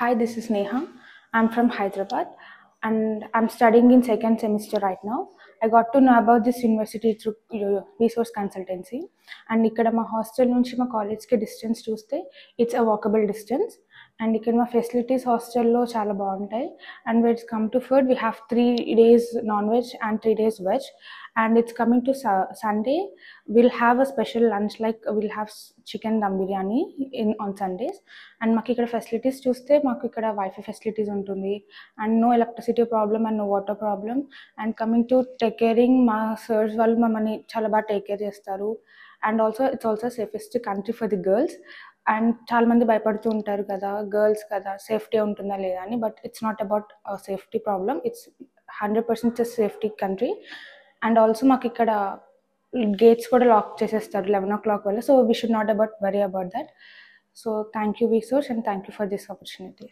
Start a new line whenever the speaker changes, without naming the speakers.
Hi, this is Neha. I'm from Hyderabad and I'm studying in second semester right now. I got to know about this university through resource consultancy. And ఇక్కడ మా hostel నుంచి మా కాలేజ్కి distance చూస్తే it's a walkable distance. And ఇక్కడ మా facilities హాస్టల్లో చాలా బాగుంటాయి. And vets come to food we have 3 days non veg and 3 days veg. And it's coming to Sunday, we'll have a special lunch, like we'll have chicken dum biryani on Sundays. And మాకు ఇక్కడ facilities చూస్తే మాకు ఇక్కడ WiFi facilities ఉంటుంది and no electricity problem and no water problem. And coming to take caring, మా sirs వాళ్ళు మమ్మల్ని చాలా బాగా టేక్ కేర్ చేస్తారు. And also it's also safest country for the girls. And చాలామంది భయపడుతూ ఉంటారు కదా, గర్ల్స్ కదా సేఫ్టీ ఉంటుందా లేదా అని, but it's not about safety problem, it's 100% safety country. And also మాకు ఇక్కడ గేట్స్ కూడా లాక్ చేసేస్తారు 11 o'clock వల్ల, so we should not worry about that. So thank you, research, and thank you for this opportunity.